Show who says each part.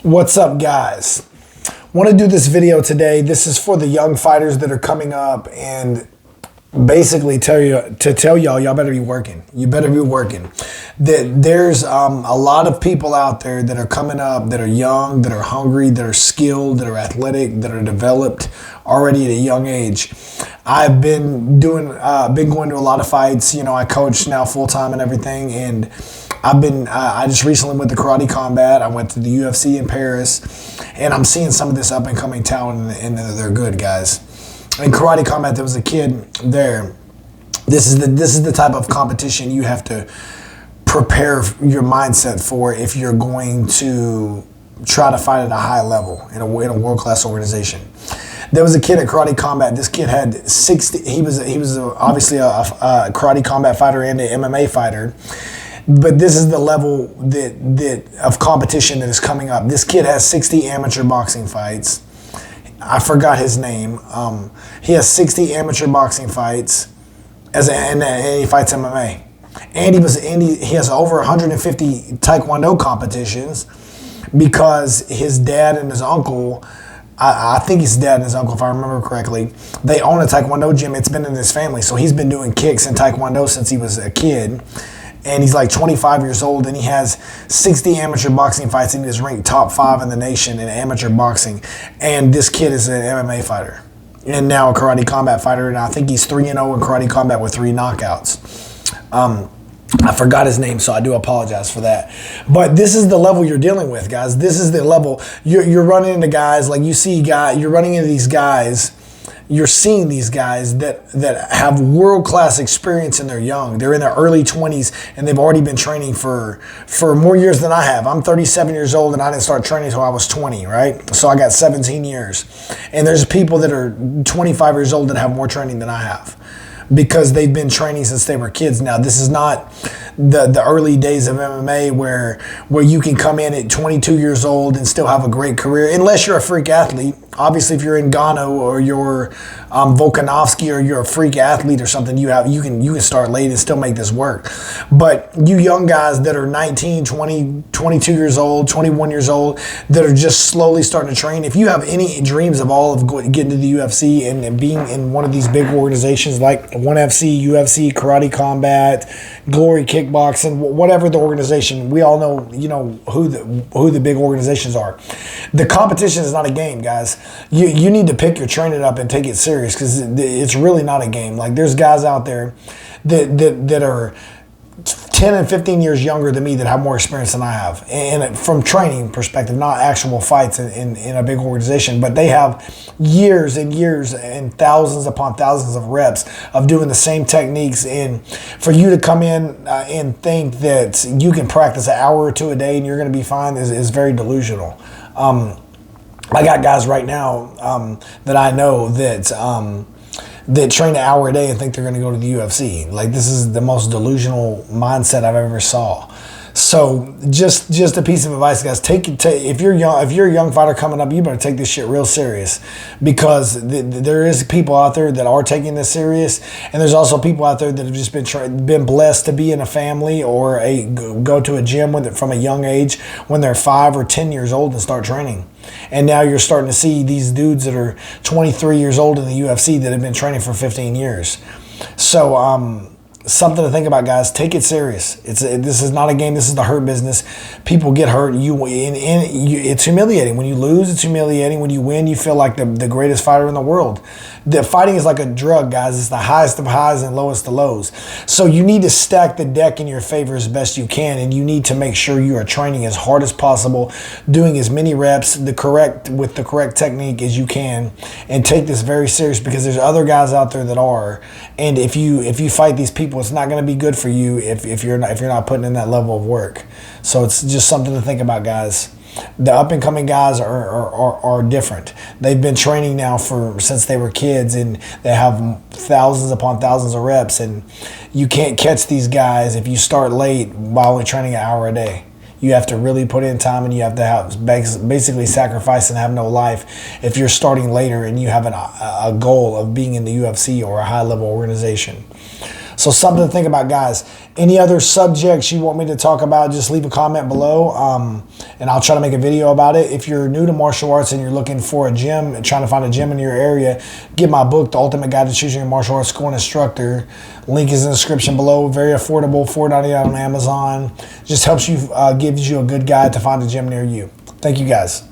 Speaker 1: What's up, guys? Want to do this video today. This is for the young fighters that are coming up, and basically tell y'all better be working. You better be working. There's a lot of people out there that are coming up that are young, that are hungry, that are skilled, that are athletic, that are developed already at a young age. I've been going to a lot of fights. You know, I coach now full time and everything, and I just recently went to Karate Combat. I went to the UFC in Paris, and I'm seeing some of this up and coming talent, and they're good, guys. In Karate Combat, there was a kid there. This is the type of competition you have to prepare your mindset for if you're going to try to fight at a high level in a world-class organization. There was a kid at Karate Combat. This kid had 60. He was obviously a Karate Combat fighter and an MMA fighter. But this is the level that of competition that is coming up. This kid has 60 amateur boxing fights. I forgot his name. He has 60 amateur boxing fights, and he fights MMA. And he has over 150 taekwondo competitions because his dad and his uncle, I think his dad and his uncle, if I remember correctly, they own a taekwondo gym. It's been in his family, so he's been doing kicks and taekwondo since he was a kid. And he's like 25 years old, and he has 60 amateur boxing fights, and he's ranked top 5 in the nation in amateur boxing. And this kid is an MMA fighter and now a Karate Combat fighter, and I think he's 3-0 in Karate Combat with 3 knockouts. I forgot his name, so I do apologize for that. But this is the level you're dealing with, guys. This is the level you're running into guys like you're running into these guys. You're seeing these guys that have world-class experience and they're young. They're in their early 20s and they've already been training for more years than I have. I'm 37 years old and I didn't start training until I was 20, right? So I got 17 years. And there's people that are 25 years old that have more training than I have because they've been training since they were kids. Now, this is not the early days of MMA where you can come in at 22 years old and still have a great career, unless you're a freak athlete. Obviously, if you're in Ghana or you're Volkanovski or you're a freak athlete or something, you can start late and still make this work. But you young guys that are 19, 20, 22 years old, 21 years old, that are just slowly starting to train, if you have any dreams of getting to the UFC and being in one of these big organizations like onefc, UFC, Karate Combat, Glory Kickboxing, whatever the organization, we all know, who the big organizations are. The competition is not a game, guys. You need to pick your training up and take it serious because it's really not a game. Like, there's guys out there that are 10 and 15 years younger than me that have more experience than I have. And from training perspective, not actual fights in a big organization, but they have years and years and thousands upon thousands of reps of doing the same techniques. And for you to come in and think that you can practice an hour or two a day and you're going to be fine is very delusional. I got guys right now that I know that train an hour a day and think they're going to go to the UFC. Like, this is the most delusional mindset I've ever saw. So just a piece of advice, guys. If you're a young fighter coming up, you better take this shit real serious, because there is people out there that are taking this serious, and there's also people out there that have just been blessed to be in a family or go to a gym from a young age when they're 5 or 10 years old and start training. And now you're starting to see these dudes that are 23 years old in the UFC that have been training for 15 years. So something to think about, guys. Take it serious. This is not a game. This is the hurt business. People get hurt. It's humiliating. When you lose, it's humiliating. When you win, you feel like the greatest fighter in the world. The fighting is like a drug, guys. It's the highest of highs and lowest of lows. So you need to stack the deck in your favor as best you can, and you need to make sure you are training as hard as possible, doing as many reps with the correct technique as you can, and take this very serious, because there's other guys out there that are. And if you fight these people, it's not going to be good for you if you're not putting in that level of work. So it's just something to think about, guys. The up and coming guys are different. They've been training now since they were kids, and they have thousands upon thousands of reps. And you can't catch these guys if you start late while only training an hour a day. You have to really put in time, and you have to basically sacrifice and have no life if you're starting later and you have a goal of being in the UFC or a high level organization. So something to think about, guys. Any other subjects you want me to talk about, just leave a comment below, and I'll try to make a video about it. If you're new to martial arts and you're looking for a gym and trying to find a gym in your area, get my book, The Ultimate Guide to Choosing Your Martial Arts School and Instructor. Link is in the description below. Very affordable, $4.99 on Amazon. Just helps you, gives you a good guide to find a gym near you. Thank you, guys.